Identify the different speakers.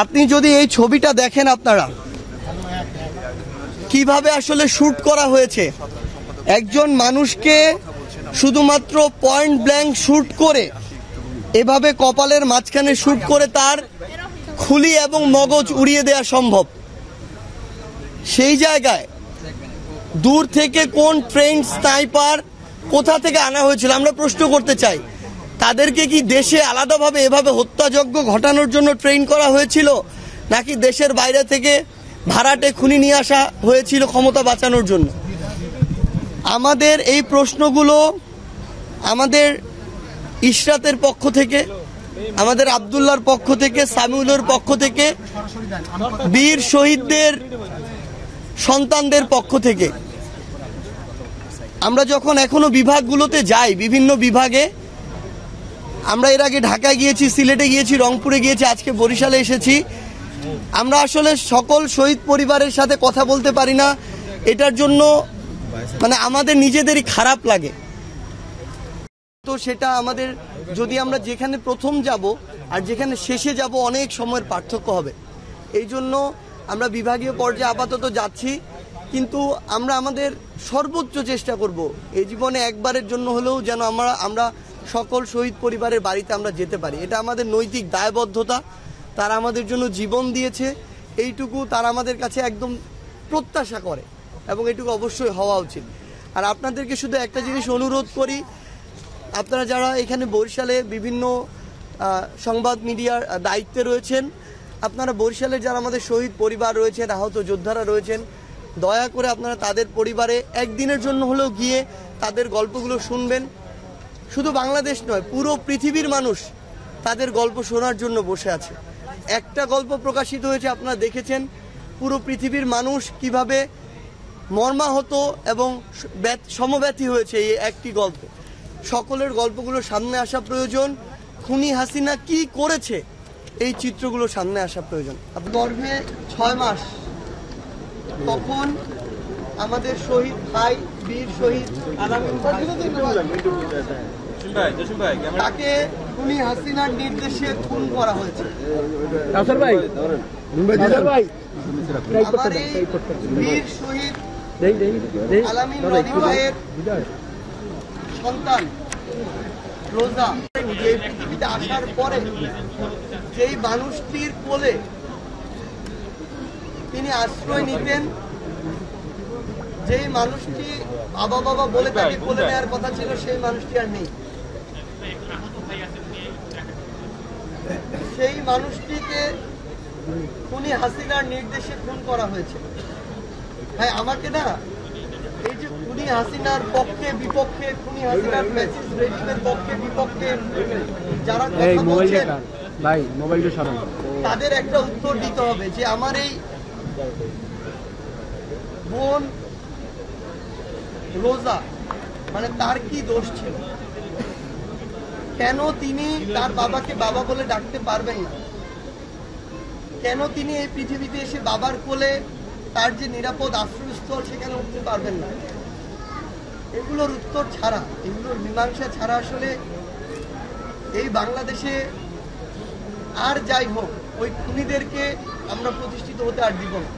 Speaker 1: আপনি যদি এই ছবিটা দেখেন আপনারা কিভাবে আসলে শুট করা হয়েছে, একজন মানুষকে শুধুমাত্র পয়েন্ট ব্ল্যাঙ্ক শুট করে, এভাবে কপালের মাঝখানে শুট করে তার খুলি এবং মগজ উড়িয়ে দেওয়া সম্ভব। সেই জায়গায় দূর থেকে কোন ট্রেন্ড স্নাইপার কোথা থেকে আনা হয়েছিল আমরা প্রশ্ন করতে চাই। তাদেরকে কি দেশে আলাদাভাবে এভাবে হত্যাযজ্ঞ ঘটানোর জন্য ট্রেন করা হয়েছিল, নাকি দেশের বাইরে থেকে ভাড়াটে খুনি নিয়ে আসা হয়েছিল ক্ষমতা বাঁচানোর জন্য? আমাদের এই প্রশ্নগুলো আমাদের ইশরাতের পক্ষ থেকে, আমাদের আব্দুল্লাহর পক্ষ থেকে, সামিউলের পক্ষ থেকে, বীর শহীদদের সন্তানদের পক্ষ থেকে আমরা যখন এখনো বিভাগগুলোতে যাই, বিভিন্ন বিভাগে, আমরা এর আগে ঢাকায় গিয়েছি, সিলেটে গিয়েছি, রংপুরে গিয়েছি, আজকে বরিশালে এসেছি, আমরা আসলে সকল শহীদ পরিবারের সাথে কথা বলতে পারি না। এটার জন্য আমাদের নিজেদেরই খারাপ লাগে। তো সেটা আমাদের, যদি আমরা যেখানে প্রথম যাব আর যেখানে শেষে যাব অনেক সময়ের পার্থক্য হবে। এই জন্য আমরা বিভাগীয় পর্যায়ে আপাতত যাচ্ছি, কিন্তু আমরা আমাদের সর্বোচ্চ চেষ্টা করব এই জীবনে একবারের জন্য হলেও যেন আমরা সকল শহীদ পরিবারের বাড়িতে আমরা যেতে পারি। এটা আমাদের নৈতিক দায়বদ্ধতা। তারা আমাদের জন্য জীবন দিয়েছে, এইটুকু তারা আমাদের কাছে একদম প্রত্যাশা করে এবং এটুকু অবশ্যই হওয়া উচিত। আর আপনাদেরকে শুধু একটা জিনিস অনুরোধ করি, আপনারা যারা এখানে বরিশালে বিভিন্ন সংবাদ মিডিয়ার দায়িত্বে রয়েছেন, আপনারা বরিশালের যারা আমাদের শহীদ পরিবার রয়েছেন, আহত যোদ্ধারা রয়েছেন, দয়া করে আপনারা তাদের পরিবারে একদিনের জন্য হলেও গিয়ে তাদের গল্পগুলো শুনবেন। শুধু বাংলাদেশ নয়, পুরো পৃথিবীর মানুষ তাদের গল্প শোনার জন্য বসে আছে। একটা গল্প প্রকাশিত হয়েছে, আপনারা দেখেছেন, পুরো পৃথিবীর মানুষ কিভাবে মর্মাহত এবং সমব্যথী হয়েছে এই একটি গল্প। সকলের গল্পগুলো সামনে আসা প্রয়োজন। খুনি হাসিনা কি করেছে এই চিত্রগুলো সামনে আসা প্রয়োজন। গর্ভে 6 মাস, তখন আমাদের শহীদ ভাই, বীর শহীদ তাকে খুনি হাসিনার নির্দেশে খুন করা হয়েছে। আমার এই বীর শহীদ আলামিন রনি ভাইয়ের সন্তান রোজা যে পৃথিবীতে আসার পরে যেই মানুষটির কোলে তিনি আশ্রয় নিতেন, যেই মানুষটি বাবা বাবা বলে তাকে কোলে নেওয়ার কথা ছিল, সেই মানুষটি আর নেই। সেই মানুষটিকে খুনি হাসিনার নির্দেশে খুন করা হয়েছে। ভাই আমাকে না, এই যে খুনি হাসিনার পক্ষে বিপক্ষে, খুনি হাসিনার ফ্যাসিস্ট রেজিমের পক্ষে বিপক্ষে যারা কথা বলছেন, তাদের একটা উত্তর দিতে হবে যে আমার এই বোন রোজা তার কি দোষ ছিল, কেন তিনি তার বাবাকে বাবা বলে ডাকতে পারবেন না, কেন তিনি এই পৃথিবীতে এসে বাবার কোলে তার যে নিরাপদ আশ্রয়স্থল সেখানে উঠতে পারবেন না। এগুলোর উত্তর ছাড়া, এগুলোর মীমাংসা ছাড়া আসলে এই বাংলাদেশে আর যাই হোক ওই খুনিদেরকে আমরা প্রতিষ্ঠিত হতে আর দিব না।